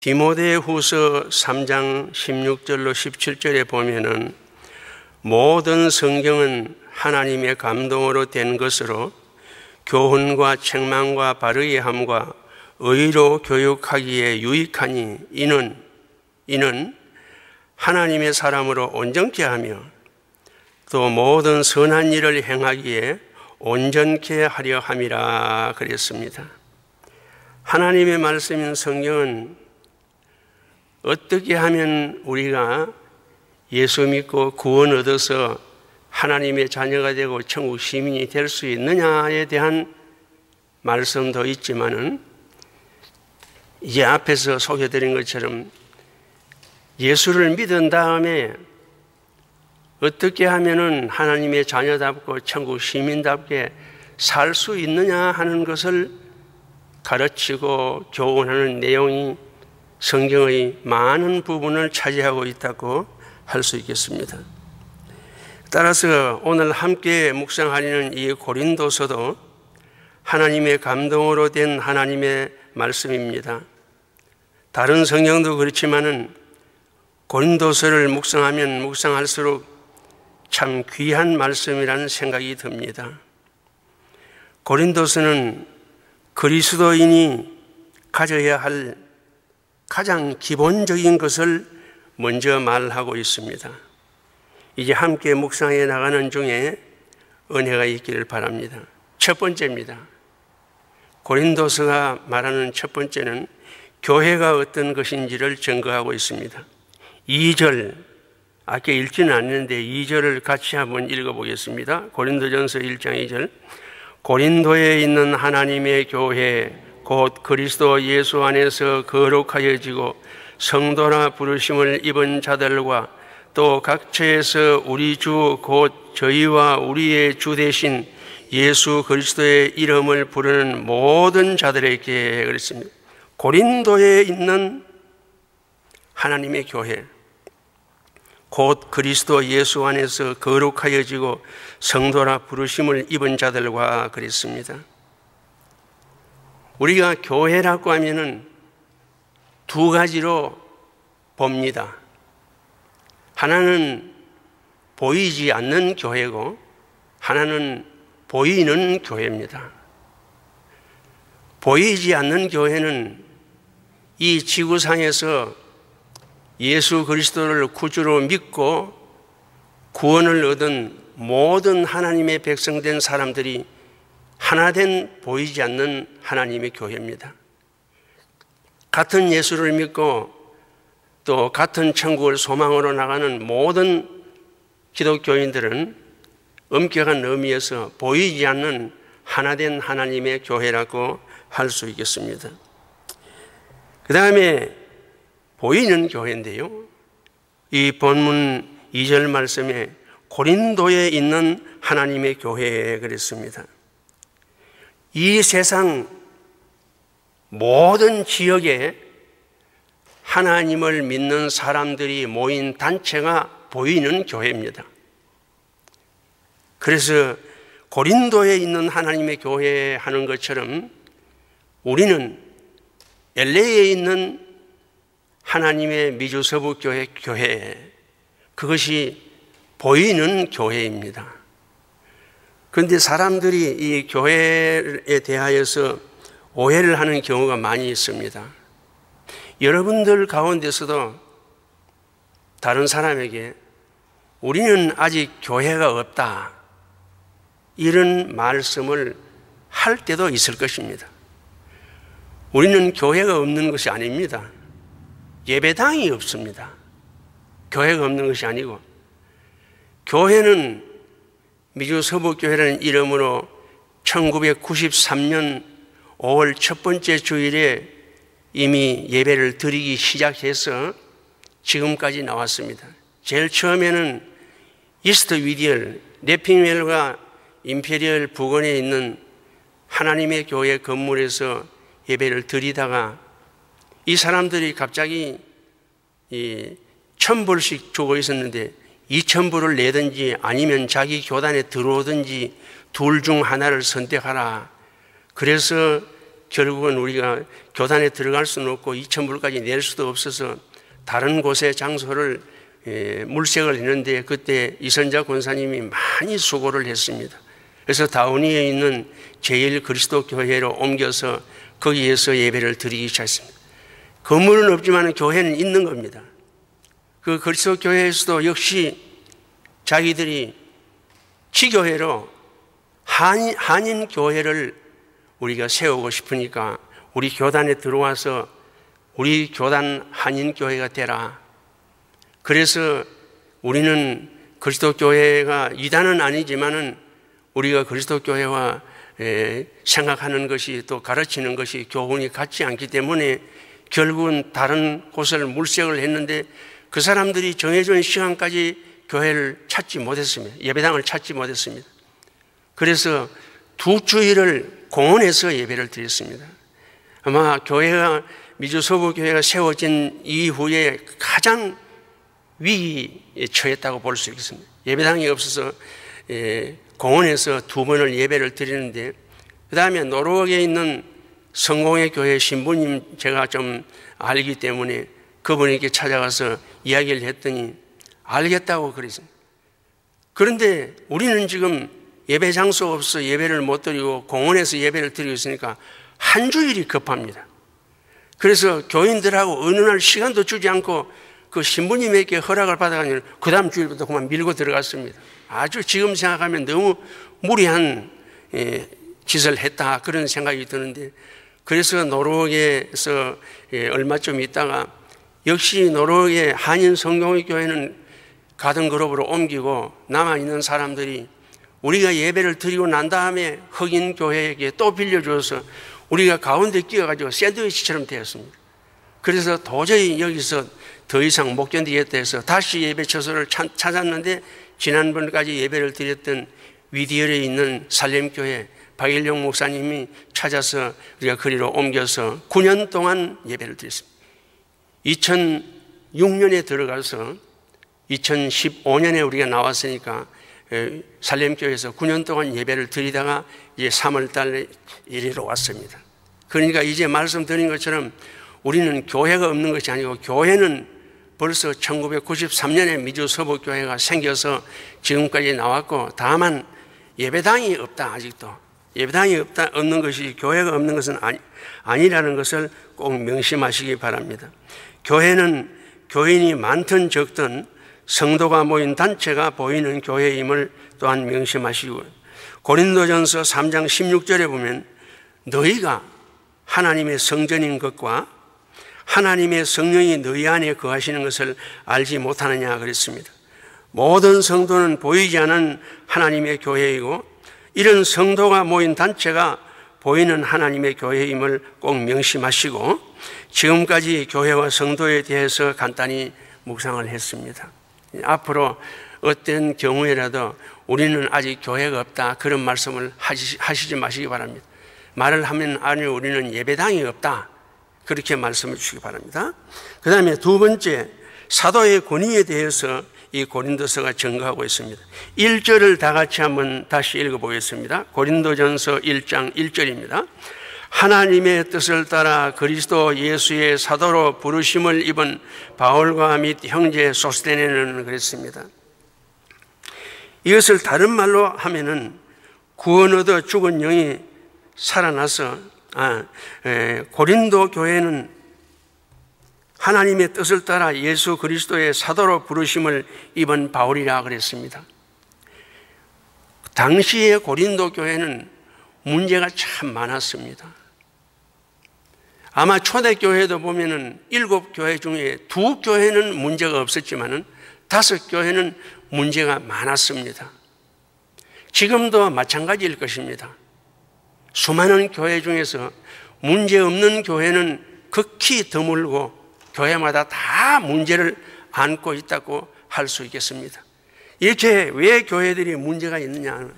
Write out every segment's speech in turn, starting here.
디모데후서 3장 16절로 17절에 보면은 모든 성경은 하나님의 감동으로 된 것으로 교훈과 책망과 바르게 함과 의로 교육하기에 유익하니 이는 하나님의 사람으로 온전케 하며 또 모든 선한 일을 행하기에 온전케 하려 함이라 그랬습니다. 하나님의 말씀인 성경은 어떻게 하면 우리가 예수 믿고 구원 얻어서 하나님의 자녀가 되고 천국 시민이 될 수 있느냐에 대한 말씀도 있지만은 이제 앞에서 소개드린 것처럼 예수를 믿은 다음에 어떻게 하면은 하나님의 자녀답고 천국 시민답게 살 수 있느냐 하는 것을 가르치고 교훈하는 내용이 성경의 많은 부분을 차지하고 있다고 할 수 있겠습니다. 따라서 오늘 함께 묵상하려는 이 고린도서도 하나님의 감동으로 된 하나님의 말씀입니다. 다른 성경도 그렇지만은 고린도서를 묵상하면 묵상할수록 참 귀한 말씀이라는 생각이 듭니다. 고린도서는 그리스도인이 가져야 할 가장 기본적인 것을 먼저 말하고 있습니다. 이제 함께 묵상해 나가는 중에 은혜가 있기를 바랍니다. 첫 번째입니다. 고린도서가 말하는 첫 번째는 교회가 어떤 것인지를 증거하고 있습니다. 2절, 아까 읽지는 않는데 2절을 같이 한번 읽어보겠습니다. 고린도전서 1장 2절. 고린도에 있는 하나님의 교회 곧 그리스도 예수 안에서 거룩하여지고 성도나 부르심을 입은 자들과 또 각처에서 우리 주 곧 저희와 우리의 주 되신 예수 그리스도의 이름을 부르는 모든 자들에게 그랬습니다. 고린도에 있는 하나님의 교회 곧 그리스도 예수 안에서 거룩하여지고 성도나 부르심을 입은 자들과 그랬습니다. 우리가 교회라고 하면은 두 가지로 봅니다. 하나는 보이지 않는 교회고 하나는 보이는 교회입니다. 보이지 않는 교회는 이 지구상에서 예수 그리스도를 구주로 믿고 구원을 얻은 모든 하나님의 백성된 사람들이 하나된 보이지 않는 하나님의 교회입니다. 같은 예수를 믿고 또 같은 천국을 소망으로 나가는 모든 기독교인들은 엄격한 의미에서 보이지 않는 하나된 하나님의 교회라고 할 수 있겠습니다. 그 다음에 보이는 교회인데요. 이 본문 2절 말씀에 고린도에 있는 하나님의 교회에 그랬습니다. 이 세상 모든 지역에 하나님을 믿는 사람들이 모인 단체가 보이는 교회입니다. 그래서 고린도에 있는 하나님의 교회 하는 것처럼 우리는 LA에 있는 하나님의 미주서북교회 교회, 그것이 보이는 교회입니다. 그런데 사람들이 이 교회에 대하여서 오해를 하는 경우가 많이 있습니다. 여러분들 가운데서도 다른 사람에게 우리는 아직 교회가 없다, 이런 말씀을 할 때도 있을 것입니다. 우리는 교회가 없는 것이 아닙니다. 예배당이 없습니다. 교회가 없는 것이 아니고, 교회는 미주서북교회라는 이름으로 1993년 5월 첫 번째 주일에 이미 예배를 드리기 시작해서 지금까지 나왔습니다. 제일 처음에는 이스트 위디얼, 레핑웰과 임페리얼 부근에 있는 하나님의 교회 건물에서 예배를 드리다가 이 사람들이 갑자기 1,000불씩 주고 있었는데 2,000불을 내든지 아니면 자기 교단에 들어오든지 둘 중 하나를 선택하라. 그래서 결국은 우리가 교단에 들어갈 수는 없고 2,000불까지 낼 수도 없어서 다른 곳에 장소를 물색을 했는데 그때 이선자 권사님이 많이 수고를 했습니다. 그래서 다운이에 있는 제1그리스도교회로 옮겨서 거기에서 예배를 드리기 시작했습니다. 건물은 없지만 교회는 있는 겁니다. 그 그리스도교회에서도 역시 자기들이 지교회로 한인교회를 우리가 세우고 싶으니까 우리 교단에 들어와서 우리 교단 한인교회가 되라. 그래서 우리는 그리스도교회가 이단은 아니지만은 우리가 그리스도교회와 생각하는 것이 또 가르치는 것이 교훈이 같지 않기 때문에 결국은 다른 곳을 물색을 했는데 그 사람들이 정해진 시간까지 교회를 찾지 못했습니다. 예배당을 찾지 못했습니다. 그래서 2주일을 공원에서 예배를 드렸습니다. 아마 교회가 미주서부교회가 세워진 이후에 가장 위기에 처했다고 볼 수 있겠습니다. 예배당이 없어서 공원에서 2번을 예배를 드리는데 그 다음에 노르웨이에 있는 성공회 교회 신부님 제가 좀 알기 때문에 그분에게 찾아가서 이야기를 했더니 알겠다고 그랬습니다. 그런데 우리는 지금 예배 장소 없어 예배를 못 드리고 공원에서 예배를 드리고 있으니까 한 주일이 급합니다. 그래서 교인들하고 어느 날 시간도 주지 않고 그 신부님에게 허락을 받아가지고 그 다음 주일부터 그만 밀고 들어갔습니다. 아주 지금 생각하면 너무 무리한 짓을 했다 그런 생각이 드는데 그래서 노르웨이에서 얼마 좀 있다가 역시 노르웨이 한인 성공회 교회는 가던 그룹으로 옮기고 남아있는 사람들이 우리가 예배를 드리고 난 다음에 흑인 교회에게 또 빌려줘서 우리가 가운데 끼어가지고 샌드위치처럼 되었습니다. 그래서 도저히 여기서 더 이상 못 견디겠다 해서 다시 예배 처소를 찾았는데 지난번까지 예배를 드렸던 위디얼에 있는 살렘교회 박일용 목사님이 찾아서 우리가 그리로 옮겨서 9년 동안 예배를 드렸습니다. 2006년에 들어가서 2015년에 우리가 나왔으니까 살렘교회에서 9년 동안 예배를 드리다가 이제 3월 달에 이리로 왔습니다. 그러니까 이제 말씀드린 것처럼 우리는 교회가 없는 것이 아니고 교회는 벌써 1993년에 미주서부교회가 생겨서 지금까지 나왔고 다만 예배당이 없다. 아직도 예배당이 없는 것이 교회가 없는 것은 아니라는 것을 꼭 명심하시기 바랍니다. 교회는 교인이 많든 적든 성도가 모인 단체가 보이는 교회임을 또한 명심하시고 고린도전서 3장 16절에 보면 너희가 하나님의 성전인 것과 하나님의 성령이 너희 안에 거하시는 것을 알지 못하느냐 그랬습니다. 모든 성도는 보이지 않는 하나님의 교회이고 이런 성도가 모인 단체가 보이는 하나님의 교회임을 꼭 명심하시고 지금까지 교회와 성도에 대해서 간단히 묵상을 했습니다. 앞으로 어떤 경우에라도 우리는 아직 교회가 없다 그런 말씀을 하시지 마시기 바랍니다. 말을 하면 아니 우리는 예배당이 없다 그렇게 말씀해 주시기 바랍니다. 그 다음에 두 번째 사도의 권위에 대해서 이 고린도서가 증거하고 있습니다. 1절을 다 같이 한번 다시 읽어보겠습니다. 고린도전서 1장 1절입니다. 하나님의 뜻을 따라 그리스도 예수의 사도로 부르심을 입은 바울과 및 형제 소스데네는 그랬습니다. 이것을 다른 말로 하면은 구원 얻어 죽은 영이 살아나서 고린도 교회는 하나님의 뜻을 따라 예수 그리스도의 사도로 부르심을 입은 바울이라 그랬습니다. 당시의 고린도 교회는 문제가 참 많았습니다. 아마 초대교회도 보면은 7교회 중에 2교회는 문제가 없었지만은 5교회는 문제가 많았습니다. 지금도 마찬가지일 것입니다. 수많은 교회 중에서 문제 없는 교회는 극히 드물고 교회마다 다 문제를 안고 있다고 할 수 있겠습니다. 이렇게 왜 교회들이 문제가 있느냐?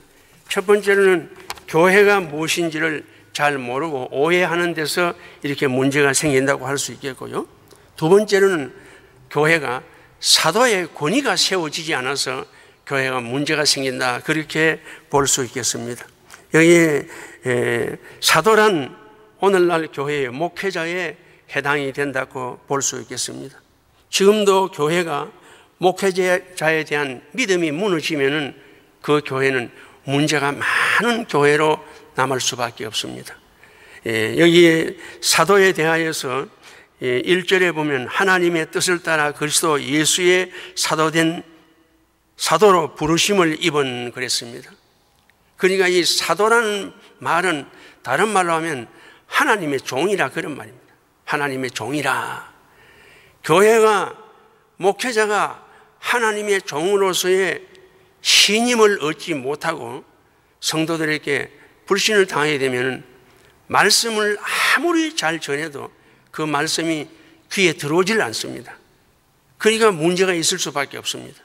첫 번째로는 교회가 무엇인지를 잘 모르고 오해하는 데서 이렇게 문제가 생긴다고 할 수 있겠고요. 두 번째로는 교회가 사도의 권위가 세워지지 않아서 교회가 문제가 생긴다 그렇게 볼 수 있겠습니다. 여기 사도란 오늘날 교회의 목회자에 해당이 된다고 볼 수 있겠습니다. 지금도 교회가 목회자에 대한 믿음이 무너지면은 그 교회는 문제가 많은 교회로 남을 수밖에 없습니다. 여기에 사도에 대하여서 1절에 보면 하나님의 뜻을 따라 그리스도 예수의 사도로 부르심을 입은 그랬습니다. 그러니까 이 사도라는 말은 다른 말로 하면 하나님의 종이라 그런 말입니다. 하나님의 종이라. 교회가 목회자가 하나님의 종으로서의 신임을 얻지 못하고 성도들에게 불신을 당하게 되면 말씀을 아무리 잘 전해도 그 말씀이 귀에 들어오질 않습니다. 그러니까 문제가 있을 수밖에 없습니다.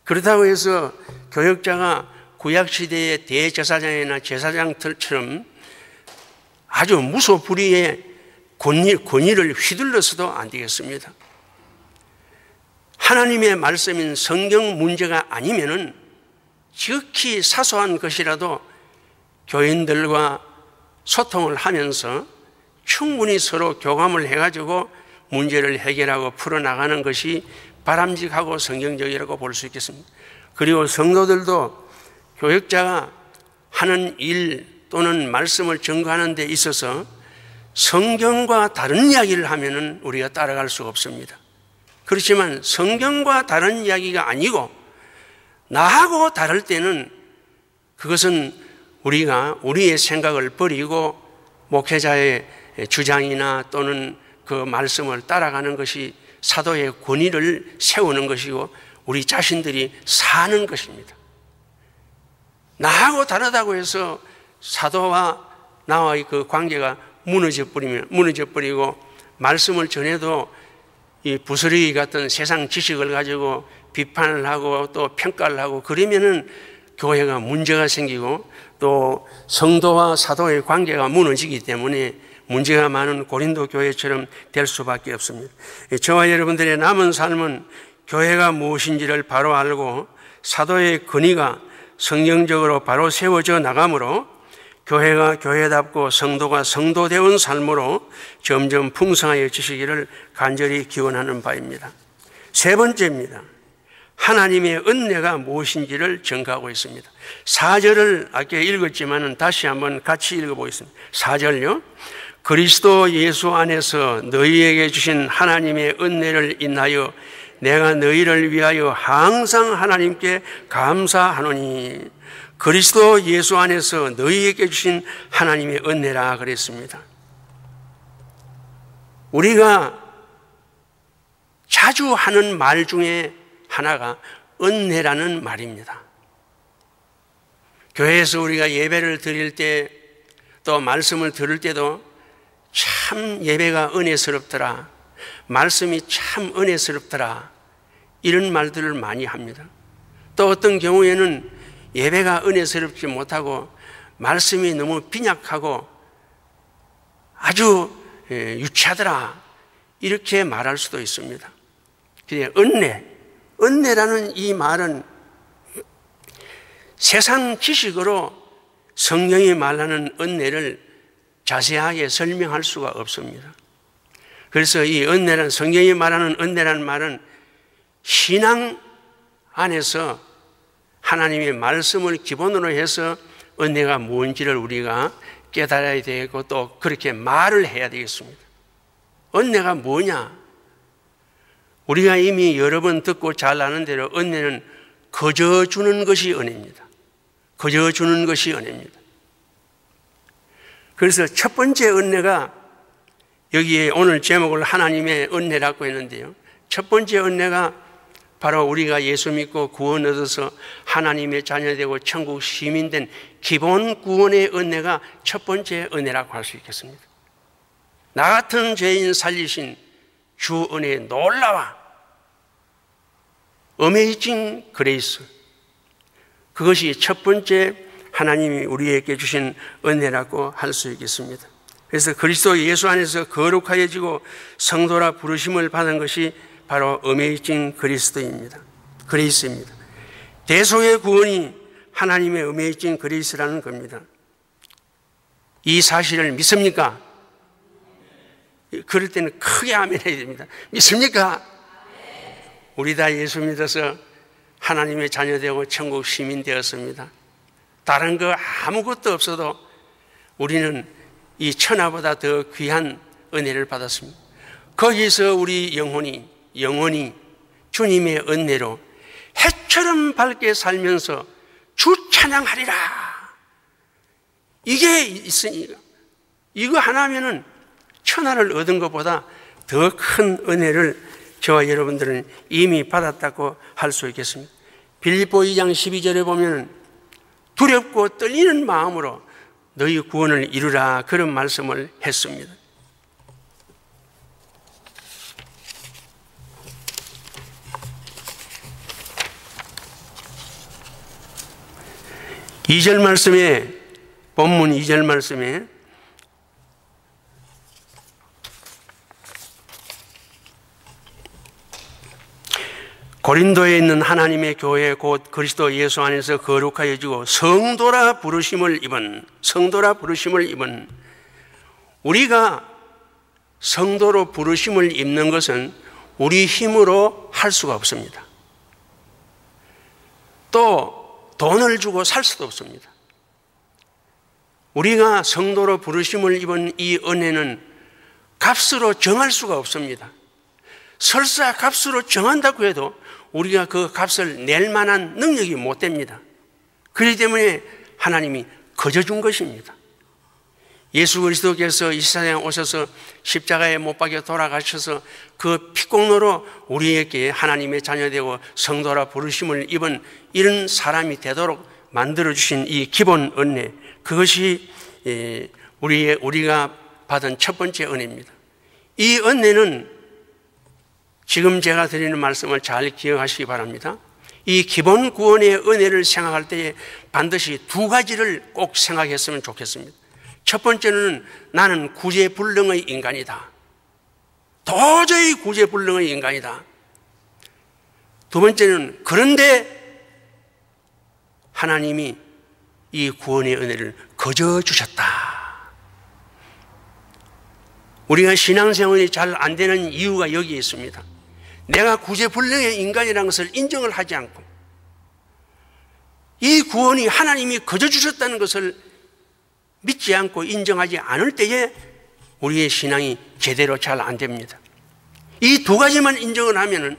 그렇다고 해서 교역자가 구약시대의 대제사장이나 제사장들처럼 아주 무소불위의 권위를 휘둘러서도 안 되겠습니다. 하나님의 말씀인 성경 문제가 아니면은 지극히 사소한 것이라도 교인들과 소통을 하면서 충분히 서로 교감을 해가지고 문제를 해결하고 풀어나가는 것이 바람직하고 성경적이라고 볼 수 있겠습니다. 그리고 성도들도 교역자가 하는 일 또는 말씀을 전가하는 데 있어서 성경과 다른 이야기를 하면은 우리가 따라갈 수가 없습니다. 그렇지만 성경과 다른 이야기가 아니고 나하고 다를 때는 그것은 우리가 우리의 생각을 버리고 목회자의 주장이나 또는 그 말씀을 따라가는 것이 사도의 권위를 세우는 것이고 우리 자신들이 사는 것입니다. 나하고 다르다고 해서 사도와 나와의 그 관계가 무너져버리고 말씀을 전해도 이 부스러기 같은 세상 지식을 가지고 비판을 하고 또 평가를 하고 그러면은 교회가 문제가 생기고 또 성도와 사도의 관계가 무너지기 때문에 문제가 많은 고린도 교회처럼 될 수밖에 없습니다. 저와 여러분들의 남은 삶은 교회가 무엇인지를 바로 알고 사도의 권위가 성경적으로 바로 세워져 나가므로 교회가 교회답고 성도가 성도되운 삶으로 점점 풍성해지시기를 간절히 기원하는 바입니다. 세 번째입니다. 하나님의 은혜가 무엇인지를 전가하고 있습니다. 4절을 아까 읽었지만 다시 한번 같이 읽어보겠습니다. 4절요. 그리스도 예수 안에서 너희에게 주신 하나님의 은혜를 인하여 내가 너희를 위하여 항상 하나님께 감사하노니 그리스도 예수 안에서 너희에게 주신 하나님의 은혜라 그랬습니다. 우리가 자주 하는 말 중에 하나가 은혜라는 말입니다. 교회에서 우리가 예배를 드릴 때 또 말씀을 들을 때도 참 예배가 은혜스럽더라, 말씀이 참 은혜스럽더라, 이런 말들을 많이 합니다. 또 어떤 경우에는 예배가 은혜스럽지 못하고 말씀이 너무 빈약하고 아주 유치하더라, 이렇게 말할 수도 있습니다. 그런데 은혜라는 이 말은 세상 지식으로 성경이 말하는 은혜를 자세하게 설명할 수가 없습니다. 그래서 이 은혜란, 성경이 말하는 은혜라는 말은 신앙 안에서 하나님의 말씀을 기본으로 해서 은혜가 뭔지를 우리가 깨달아야 되고 또 그렇게 말을 해야 되겠습니다. 은혜가 뭐냐? 우리가 이미 여러 번 듣고 잘 아는 대로 은혜는 거저 주는 것이 은혜입니다. 거저 주는 것이 은혜입니다. 그래서 첫 번째 은혜가 여기에 오늘 제목을 하나님의 은혜라고 했는데요. 첫 번째 은혜가 바로 우리가 예수 믿고 구원 얻어서 하나님의 자녀되고 천국 시민된 기본 구원의 은혜가 첫 번째 은혜라고 할 수 있겠습니다. 나 같은 죄인 살리신 주 은혜의 놀라와 어메이징 그레이스, 그것이 첫 번째 하나님이 우리에게 주신 은혜라고 할 수 있겠습니다. 그래서 그리스도 예수 안에서 거룩하여지고 성도라 부르심을 받은 것이 바로 어메이징 그리스입니다. 대속의 구원이 하나님의 어메이징 그레이스라는 겁니다. 이 사실을 믿습니까? 그럴 때는 크게 아멘 해야 됩니다. 믿습니까? 우리 다 예수 믿어서 하나님의 자녀되고 천국 시민 되었습니다. 다른 거 아무것도 없어도 우리는 이 천하보다 더 귀한 은혜를 받았습니다. 거기서 우리 영혼이 주님의 은혜로 해처럼 밝게 살면서 주 찬양하리라. 이게 있으니까 이거 하나면은 천하를 얻은 것보다 더 큰 은혜를 저와 여러분들은 이미 받았다고 할 수 있겠습니다. 빌립보 2장 12절에 보면 두렵고 떨리는 마음으로 너희 구원을 이루라, 그런 말씀을 했습니다. 본문 2절 말씀에 고린도에 있는 하나님의 교회 곧 그리스도 예수 안에서 거룩하여지고 성도라 부르심을 입은 우리가 성도로 부르심을 입는 것은 우리 힘으로 할 수가 없습니다. 또 돈을 주고 살 수도 없습니다. 우리가 성도로 부르심을 입은 이 은혜는 값으로 정할 수가 없습니다. 설사 값으로 정한다고 해도 우리가 그 값을 낼 만한 능력이 못 됩니다. 그렇기 때문에 하나님이 거저 준 것입니다. 예수 그리스도께서 이 세상에 오셔서 십자가에 못 박혀 돌아가셔서 그 피공로로 우리에게 하나님의 자녀되고 성도라 부르심을 입은 이런 사람이 되도록 만들어주신 이 기본 은혜, 그것이 우리가 받은 첫 번째 은혜입니다. 이 은혜는 지금 제가 드리는 말씀을 잘 기억하시기 바랍니다. 이 기본 구원의 은혜를 생각할 때에 반드시 두 가지를 꼭 생각했으면 좋겠습니다. 첫 번째는 나는 구제불능의 인간이다. 도저히 구제불능의 인간이다. 두 번째는 그런데 하나님이 이 구원의 은혜를 거저 주셨다. 우리가 신앙생활이 잘 안 되는 이유가 여기에 있습니다. 내가 구제불능의 인간이라는 것을 인정을 하지 않고 이 구원이 하나님이 거저 주셨다는 것을 믿지 않고 인정하지 않을 때에 우리의 신앙이 제대로 잘 안 됩니다. 이 두 가지만 인정을 하면은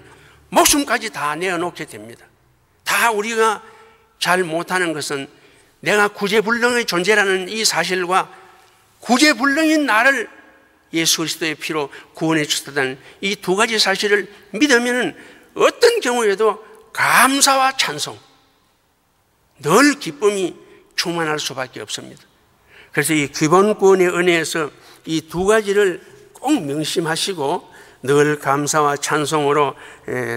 목숨까지 다 내어놓게 됩니다. 다 우리가 잘 못하는 것은 내가 구제불능의 존재라는 이 사실과 구제불능인 나를 예수 그리스도의 피로 구원해 주셨다는 이 두 가지 사실을 믿으면 어떤 경우에도 감사와 찬송, 늘 기쁨이 충만할 수밖에 없습니다. 그래서 이 기본 구원의 은혜에서 이 두 가지를 꼭 명심하시고 늘 감사와 찬송으로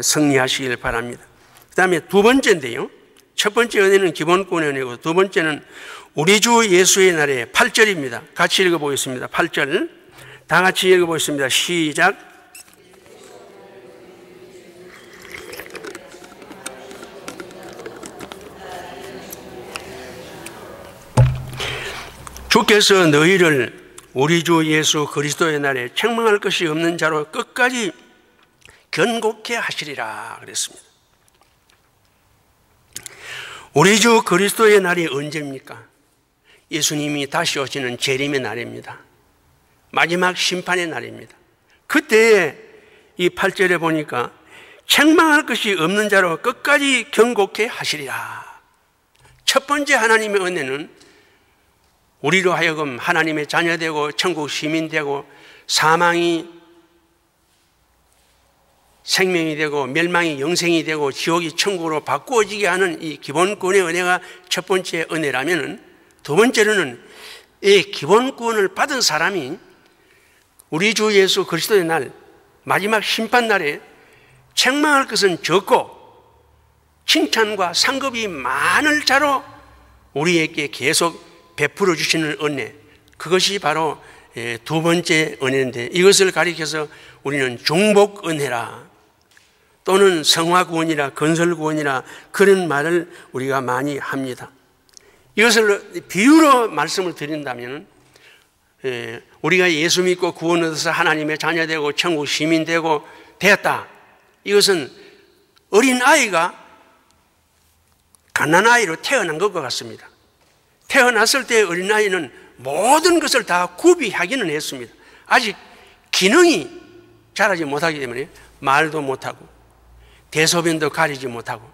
승리하시길 바랍니다. 그 다음에 두 번째인데요, 첫 번째 은혜는 기본 구원의 은혜고 두 번째는 우리 주 예수의 날의 8절입니다. 같이 읽어보겠습니다. 8절 다 같이 읽어보겠습니다. 시작. 주께서 너희를 우리 주 예수 그리스도의 날에 책망할 것이 없는 자로 끝까지 견고케 하시리라 그랬습니다. 우리 주 그리스도의 날이 언제입니까? 예수님이 다시 오시는 재림의 날입니다. 마지막 심판의 날입니다. 그때 이 8절에 보니까 책망할 것이 없는 자로 끝까지 견고케 하시리라. 첫 번째 하나님의 은혜는 우리로 하여금 하나님의 자녀되고 천국 시민 되고 사망이 생명이 되고 멸망이 영생이 되고 지옥이 천국으로 바꾸어지게 하는 이 기본구원의 은혜가 첫 번째 은혜라면, 두 번째로는 이 기본구원을 받은 사람이 우리 주 예수 그리스도의 날 마지막 심판날에 책망할 것은 적고 칭찬과 상급이 많을 자로 우리에게 계속 베풀어 주시는 은혜, 그것이 바로 두 번째 은혜인데, 이것을 가리켜서 우리는 중복 은혜라 또는 성화구원이라 건설구원이라 그런 말을 우리가 많이 합니다. 이것을 비유로 말씀을 드린다면 우리가 예수 믿고 구원 얻어서 하나님의 자녀되고 천국 시민 되고 되었다. 이것은 어린아이가 갓난아이로 태어난 것과 같습니다. 태어났을 때 어린아이는 모든 것을 다 구비하기는 했습니다. 아직 기능이 자라지 못하기 때문에 말도 못하고 대소변도 가리지 못하고,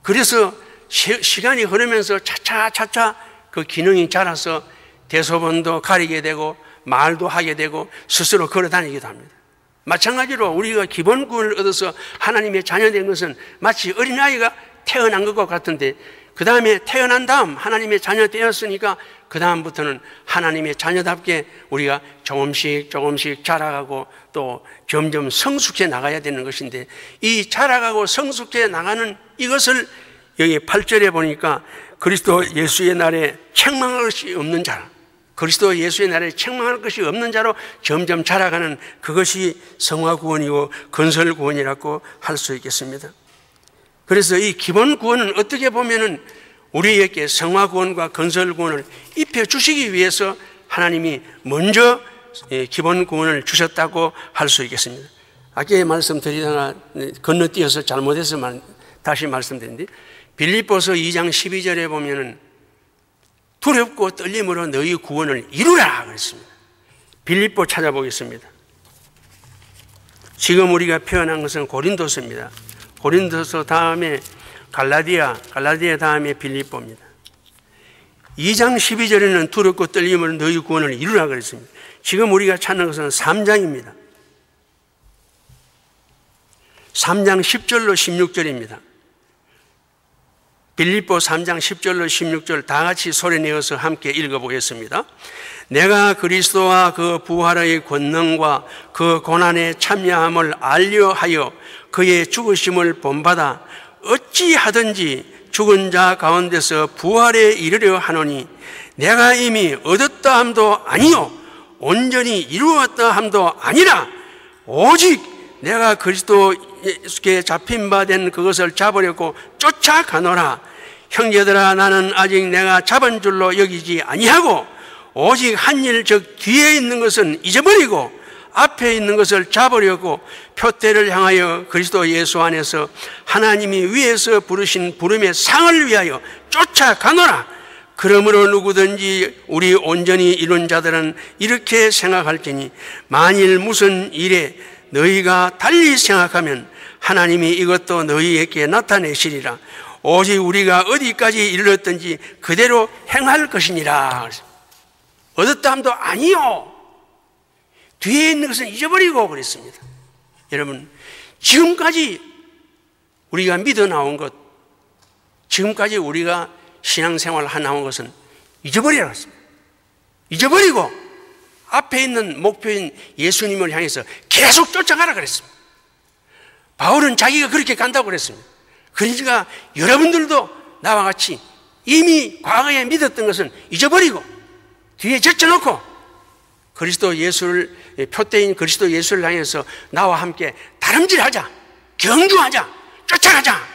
그래서 시간이 흐르면서 차차 그 기능이 자라서 대소변도 가리게 되고 말도 하게 되고 스스로 걸어 다니기도 합니다. 마찬가지로 우리가 기본 구원을 얻어서 하나님의 자녀된 것은 마치 어린아이가 태어난 것과 같은데, 그 다음에 태어난 다음 하나님의 자녀 되었으니까 그 다음부터는 하나님의 자녀답게 우리가 조금씩 자라가고 또 점점 성숙해 나가야 되는 것인데, 이 자라가고 성숙해 나가는 이것을 여기 8절에 보니까 그리스도 예수의 날에 책망할 것이 없는 자라, 그리스도 예수의 날에 책망할 것이 없는 자로 점점 자라가는 그것이 성화구원이고 건설구원이라고 할 수 있겠습니다. 그래서 이 기본 구원은 어떻게 보면은 우리에게 성화구원과 건설구원을 입혀주시기 위해서 하나님이 먼저 기본 구원을 주셨다고 할 수 있겠습니다. 아까 말씀드리다가 건너뛰어서 잘못해서 다시 말씀드린데, 빌립보서 2장 12절에 보면은 두렵고 떨림으로 너희 구원을 이루라 그랬습니다. 빌립보 찾아보겠습니다. 지금 우리가 표현한 것은 고린도서입니다. 고린도서 다음에 갈라디아 다음에 빌립보입니다. 2장 12절에는 두렵고 떨림으로 너희 구원을 이루라 그랬습니다. 지금 우리가 찾는 것은 3장입니다. 3장 10절로 16절입니다. 빌립보 3장 10절로 16절 다 같이 소리내어서 함께 읽어보겠습니다. 내가 그리스도와 그 부활의 권능과 그 고난의 참여함을 알려하여 그의 죽으심을 본받아 어찌하든지 죽은 자 가운데서 부활에 이르려 하노니, 내가 이미 얻었다 함도 아니요 온전히 이루었다 함도 아니라 오직 내가 그리스도께 잡힌 바 된 그것을 잡으려고 쫓아가노라. 형제들아, 나는 아직 내가 잡은 줄로 여기지 아니하고 오직 한 일, 즉 뒤에 있는 것은 잊어버리고 앞에 있는 것을 잡으려고 표대를 향하여 그리스도 예수 안에서 하나님이 위에서 부르신 부름의 상을 위하여 쫓아가노라. 그러므로 누구든지 우리 온전히 이룬 자들은 이렇게 생각할지니, 만일 무슨 일에 너희가 달리 생각하면 하나님이 이것도 너희에게 나타내시리라. 오직 우리가 어디까지 이르렀든지 그대로 행할 것이니라. 얻었다 함도 아니요 뒤에 있는 것은 잊어버리고 그랬습니다. 여러분, 지금까지 우리가 믿어 나온 것, 지금까지 우리가 신앙생활을 해나온 것은 잊어버리라고 했습니다. 잊어버리고 앞에 있는 목표인 예수님을 향해서 계속 쫓아가라 그랬습니다. 바울은 자기가 그렇게 간다고 그랬습니다. 그러니까 여러분들도 나와 같이 이미 과거에 믿었던 것은 잊어버리고 뒤에 제쳐놓고 그리스도 예수를, 표대인 그리스도 예수를 향해서 나와 함께 다름질하자, 경주하자, 쫓아가자,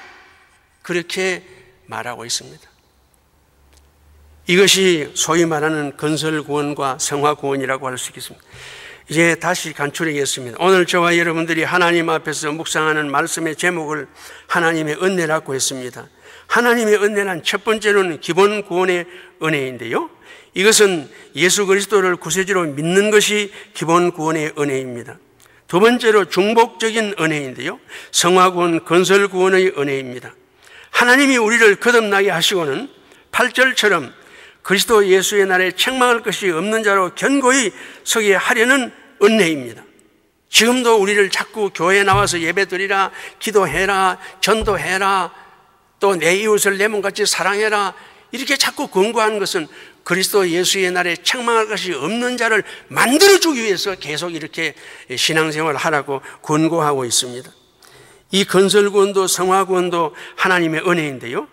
그렇게 말하고 있습니다. 이것이 소위 말하는 건설구원과 성화구원이라고 할 수 있겠습니다. 이제 다시 간추리겠습니다. 오늘 저와 여러분들이 하나님 앞에서 묵상하는 말씀의 제목을 하나님의 은혜라고 했습니다. 하나님의 은혜는 첫 번째로는 기본 구원의 은혜인데요, 이것은 예수 그리스도를 구세주로 믿는 것이 기본 구원의 은혜입니다. 두 번째로 중복적인 은혜인데요, 성화구원, 건설구원의 은혜입니다. 하나님이 우리를 거듭나게 하시고는 8절처럼 그리스도 예수의 날에 책망할 것이 없는 자로 견고히 서게 하려는 은혜입니다. 지금도 우리를 자꾸 교회에 나와서 예배드리라, 기도해라, 전도해라, 또 내 이웃을 내 몸같이 사랑해라, 이렇게 자꾸 권고하는 것은 그리스도 예수의 날에 책망할 것이 없는 자를 만들어주기 위해서 계속 이렇게 신앙생활을 하라고 권고하고 있습니다. 이 건설구원도 성화구원도 하나님의 은혜인데요,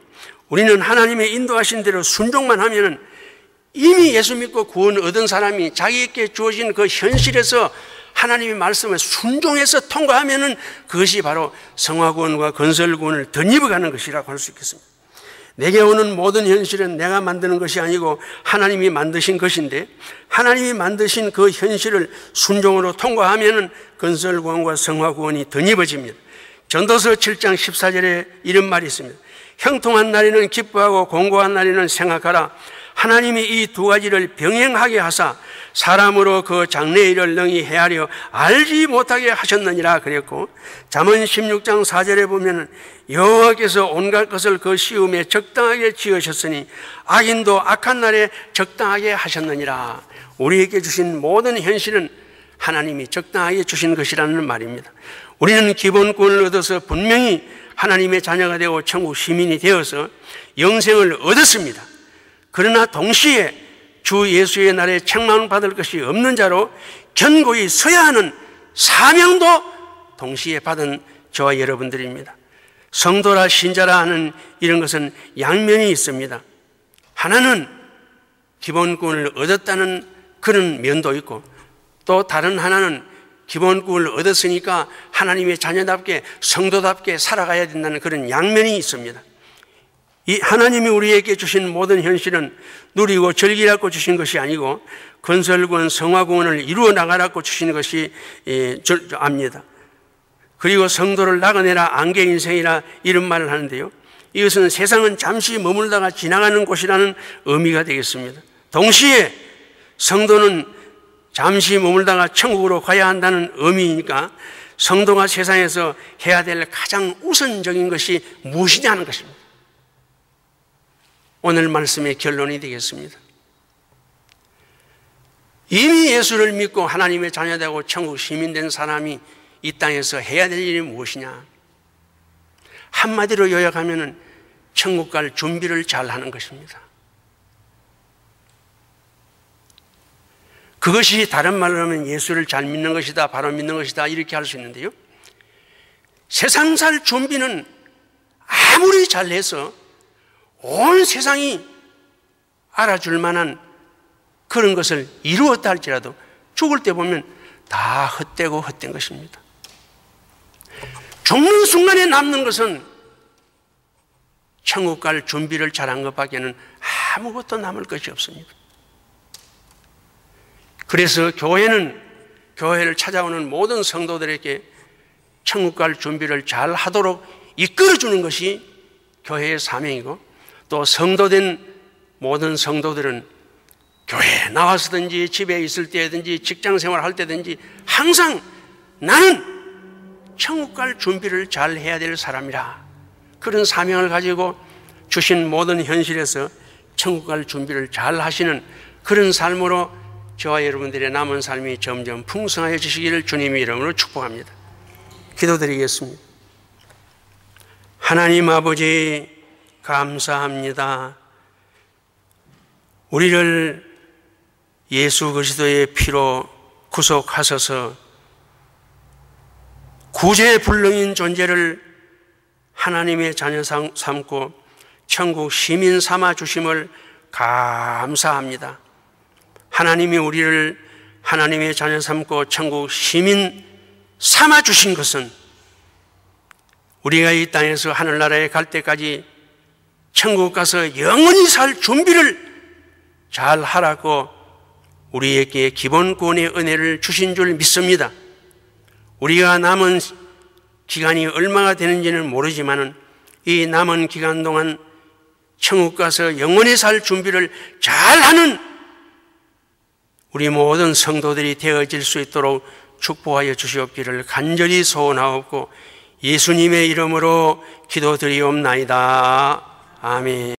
우리는 하나님의 인도하신 대로 순종만 하면은 이미 예수 믿고 구원 얻은 사람이 자기에게 주어진 그 현실에서 하나님의 말씀을 순종해서 통과하면은 그것이 바로 성화구원과 건설구원을 덧입어가는 것이라고 할 수 있겠습니다. 내게 오는 모든 현실은 내가 만드는 것이 아니고 하나님이 만드신 것인데, 하나님이 만드신 그 현실을 순종으로 통과하면 건설구원과 성화구원이 덧입어집니다. 전도서 7장 14절에 이런 말이 있습니다. 형통한 날에는 기뻐하고 공고한 날에는 생각하라. 하나님이 이 두 가지를 병행하게 하사 사람으로 그 장래의 일을 능히 헤아려 알지 못하게 하셨느니라 그랬고, 잠언 16장 4절에 보면 여호와께서 온갖 것을 그 시음에 적당하게 지으셨으니 악인도 악한 날에 적당하게 하셨느니라. 우리에게 주신 모든 현실은 하나님이 적당하게 주신 것이라는 말입니다. 우리는 기본권을 얻어서 분명히 하나님의 자녀가 되고 천국 시민이 되어서 영생을 얻었습니다. 그러나 동시에 주 예수의 날에 책망받을 것이 없는 자로 견고히 서야 하는 사명도 동시에 받은 저와 여러분들입니다. 성도라 신자라 하는 이런 것은 양면이 있습니다. 하나는 기본권을 얻었다는 그런 면도 있고, 또 다른 하나는 기본권을 얻었으니까 하나님의 자녀답게 성도답게 살아가야 된다는 그런 양면이 있습니다. 이 하나님이 우리에게 주신 모든 현실은 누리고 즐기라고 주신 것이 아니고 건설구원, 성화구원을 이루어 나가라고 주신 것이 압니다. 그리고 성도를 나가내라 안개인생이라 이런 말을 하는데요, 이것은 세상은 잠시 머물다가 지나가는 곳이라는 의미가 되겠습니다. 동시에 성도는 잠시 머물다가 천국으로 가야 한다는 의미이니까 성도가 세상에서 해야 될 가장 우선적인 것이 무엇이냐 하는 것입니다. 오늘 말씀의 결론이 되겠습니다. 이미 예수를 믿고 하나님의 자녀되고 천국 시민된 사람이 이 땅에서 해야 될 일이 무엇이냐? 한마디로 요약하면 천국 갈 준비를 잘 하는 것입니다. 그것이 다른 말로 하면 예수를 잘 믿는 것이다, 바로 믿는 것이다, 이렇게 할 수 있는데요, 세상 살 준비는 아무리 잘해서 온 세상이 알아줄 만한 그런 것을 이루었다 할지라도 죽을 때 보면 다 헛되고 헛된 것입니다. 죽는 순간에 남는 것은 천국 갈 준비를 잘한 것밖에는 아무것도 남을 것이 없습니다. 그래서 교회를 찾아오는 모든 성도들에게 천국 갈 준비를 잘 하도록 이끌어주는 것이 교회의 사명이고, 또 성도된 모든 성도들은 교회에 나와서든지 집에 있을 때든지 직장 생활할 때든지 항상 나는 천국 갈 준비를 잘 해야 될 사람이라, 그런 사명을 가지고 주신 모든 현실에서 천국 갈 준비를 잘 하시는 그런 삶으로 저와 여러분들의 남은 삶이 점점 풍성해지시기를 주님의 이름으로 축복합니다. 기도드리겠습니다. 하나님 아버지, 감사합니다. 우리를 예수 그리스도의 피로 구속하셔서 구제불능인 존재를 하나님의 자녀 삼고 천국 시민 삼아 주심을 감사합니다. 하나님이 우리를 하나님의 자녀 삼고 천국 시민 삼아 주신 것은 우리가 이 땅에서 하늘나라에 갈 때까지 천국 가서 영원히 살 준비를 잘 하라고 우리에게 기본권의 은혜를 주신 줄 믿습니다. 우리가 남은 기간이 얼마가 되는지는 모르지만 이 남은 기간 동안 천국 가서 영원히 살 준비를 잘하는 우리 모든 성도들이 되어질 수 있도록 축복하여 주시옵기를 간절히 소원하옵고 예수님의 이름으로 기도드리옵나이다. 아멘.